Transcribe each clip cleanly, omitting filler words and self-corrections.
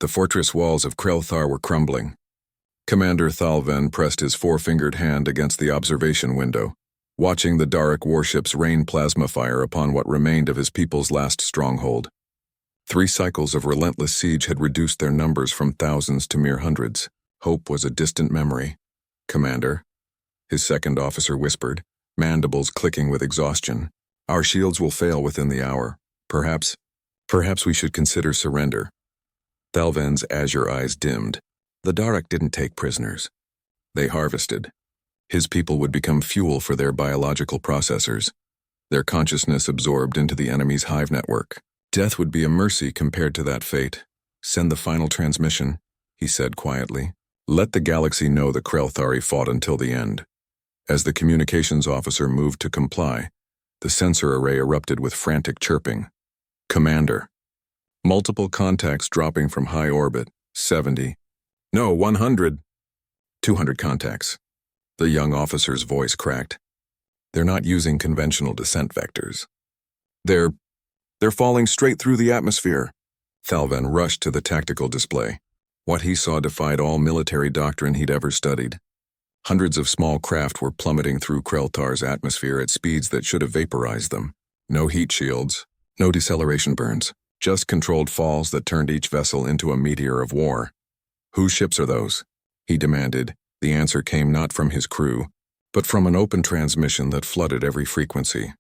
The fortress walls of Krelthar were crumbling. Commander Thalven pressed his four-fingered hand against the observation window, watching the Darek warships rain plasma fire upon what remained of his people's last stronghold. 3 cycles of relentless siege had reduced their numbers from thousands to mere hundreds. Hope was a distant memory. "Commander," his second officer whispered, mandibles clicking with exhaustion. "Our shields will fail within the hour. Perhaps we should consider surrender." Thalven's azure eyes dimmed. The Darek didn't take prisoners. They harvested. His people would become fuel for their biological processors, their consciousness absorbed into the enemy's hive network. Death would be a mercy compared to that fate. "Send the final transmission," he said quietly. "Let the galaxy know the Krelthari fought until the end." As the communications officer moved to comply, the sensor array erupted with frantic chirping. "Commander." Multiple contacts dropping from high orbit. 70. No, 100. 200 contacts. The young officer's voice cracked. "They're not using conventional descent vectors. They're falling straight through the atmosphere." Thalven rushed to the tactical display. What he saw defied all military doctrine he'd ever studied. Hundreds of small craft were plummeting through Kreltar's atmosphere at speeds that should have vaporized them. No heat shields, no deceleration burns, just controlled falls that turned each vessel into a meteor of war. "Whose ships are those?" he demanded. The answer came not from his crew, but from an open transmission that flooded every frequency.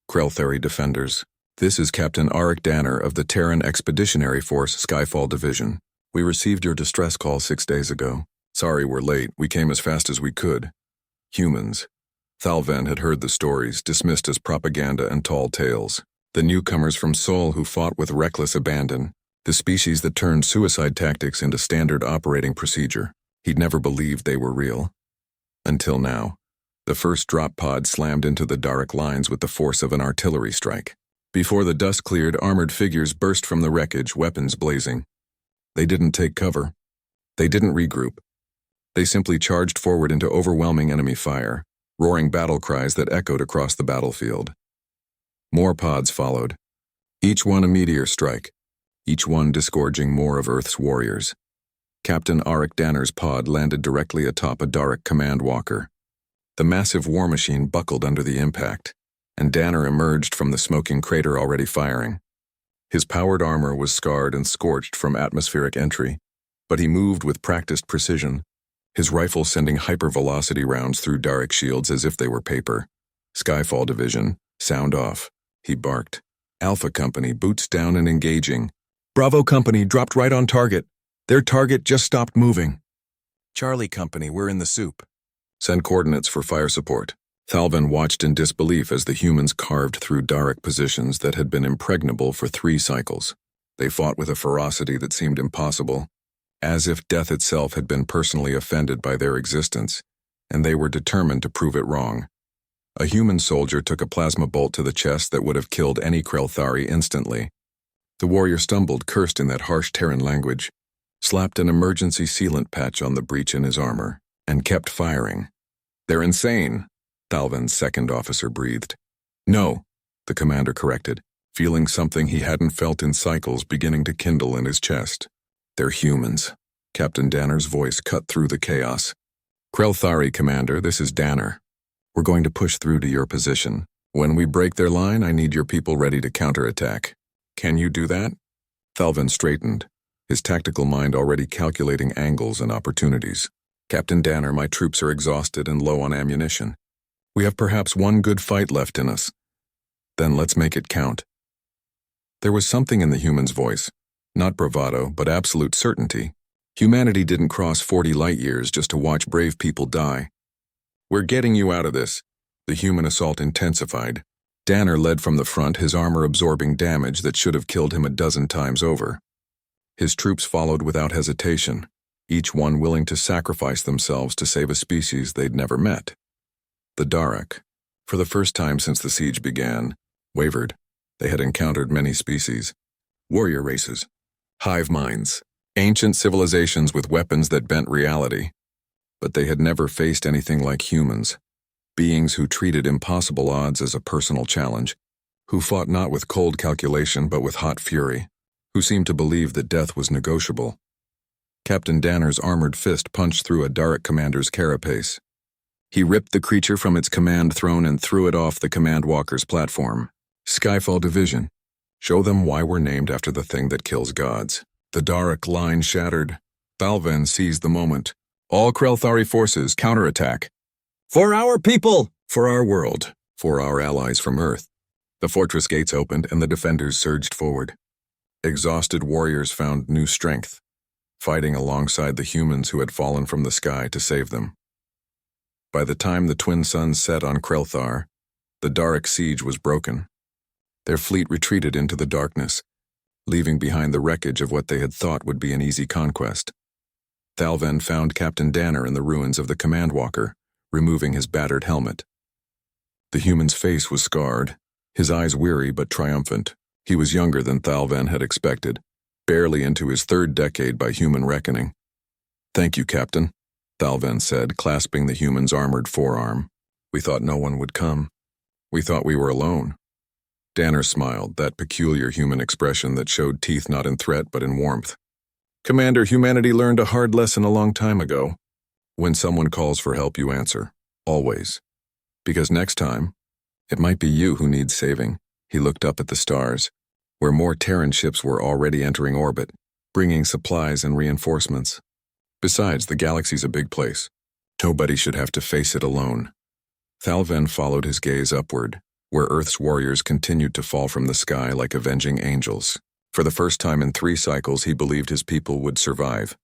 "Krelthari defenders. This is Captain Arik Danner of the Terran Expeditionary Force Skyfall Division. We received your distress call 6 days ago. Sorry we're late, we came as fast as we could." Humans. Thalven had heard the stories, dismissed as propaganda and tall tales. The newcomers from Sol who fought with reckless abandon. The species that turned suicide tactics into standard operating procedure. He'd never believed they were real. Until now. The first drop pod slammed into the Darek lines with the force of an artillery strike. Before the dust cleared, armored figures burst from the wreckage, weapons blazing. They didn't take cover. They didn't regroup. They simply charged forward into overwhelming enemy fire, roaring battle cries that echoed across the battlefield. More pods followed, each one a meteor strike, each one disgorging more of Earth's warriors. Captain Arik Danner's pod landed directly atop a Darek command walker. The massive war machine buckled under the impact, and Danner emerged from the smoking crater already firing. His powered armor was scarred and scorched from atmospheric entry, but he moved with practiced precision, his rifle sending hypervelocity rounds through Darek shields as if they were paper. "Skyfall Division, sound off," he barked. "Alpha Company, boots down and engaging. Bravo Company, dropped right on target. Their target just stopped moving. Charlie Company, we're in the soup. Send coordinates for fire support." Thalven watched in disbelief as the humans carved through Darek positions that had been impregnable for 3 cycles. They fought with a ferocity that seemed impossible, as if death itself had been personally offended by their existence, and they were determined to prove it wrong. A human soldier took a plasma bolt to the chest that would have killed any Krelthari instantly. The warrior stumbled, cursed in that harsh Terran language, slapped an emergency sealant patch on the breach in his armor, and kept firing. "They're insane," Thalven's second officer breathed. "No," the commander corrected, feeling something he hadn't felt in cycles beginning to kindle in his chest. "They're humans." Captain Danner's voice cut through the chaos. "Krelthari, Commander, this is Danner. We're going to push through to your position. When we break their line, I need your people ready to counterattack. Can you do that?" Thalven straightened, his tactical mind already calculating angles and opportunities. "Captain Danner, my troops are exhausted and low on ammunition. We have perhaps one good fight left in us. Then let's make it count." There was something in the human's voice, not bravado, but absolute certainty. Humanity didn't cross 40 light years just to watch brave people die. "We're getting you out of this." The human assault intensified. Danner led from the front, his armor absorbing damage that should have killed him a dozen times over. His troops followed without hesitation, each one willing to sacrifice themselves to save a species they'd never met. The Darek, for the first time since the siege began, wavered. They had encountered many species, warrior races, hive minds, ancient civilizations with weapons that bent reality. But they had never faced anything like humans, beings who treated impossible odds as a personal challenge, who fought not with cold calculation but with hot fury, who seemed to believe that death was negotiable. Captain Danner's armored fist punched through a Darek commander's carapace. He ripped the creature from its command throne and threw it off the command walker's platform. Skyfall Division. Show them why we're named after the thing that kills gods. The Darek line shattered. Thalven seized the moment. All Krelthari forces counterattack. For our people! For our world. For our allies from Earth. The fortress gates opened and the defenders surged forward. Exhausted warriors found new strength, fighting alongside the humans who had fallen from the sky to save them. By the time the twin suns set on Krelthar, the Darek siege was broken. Their fleet retreated into the darkness, leaving behind the wreckage of what they had thought would be an easy conquest. Thalven found Captain Danner in the ruins of the command walker, removing his battered helmet. The human's face was scarred, his eyes weary but triumphant. He was younger than Thalven had expected, barely into his third decade by human reckoning. "Thank you, Captain," Thalven said, clasping the human's armored forearm. "We thought no one would come. We thought we were alone." Danner smiled, that peculiar human expression that showed teeth not in threat but in warmth. "Commander, humanity learned a hard lesson a long time ago. When someone calls for help, you answer. Always. Because next time, it might be you who needs saving." He looked up at the stars, where more Terran ships were already entering orbit, bringing supplies and reinforcements. Besides, the galaxy's a big place. Nobody should have to face it alone. Thalven followed his gaze upward, where Earth's warriors continued to fall from the sky like avenging angels. For the first time in 3 cycles, he believed his people would survive,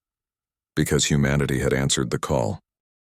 because humanity had answered the call.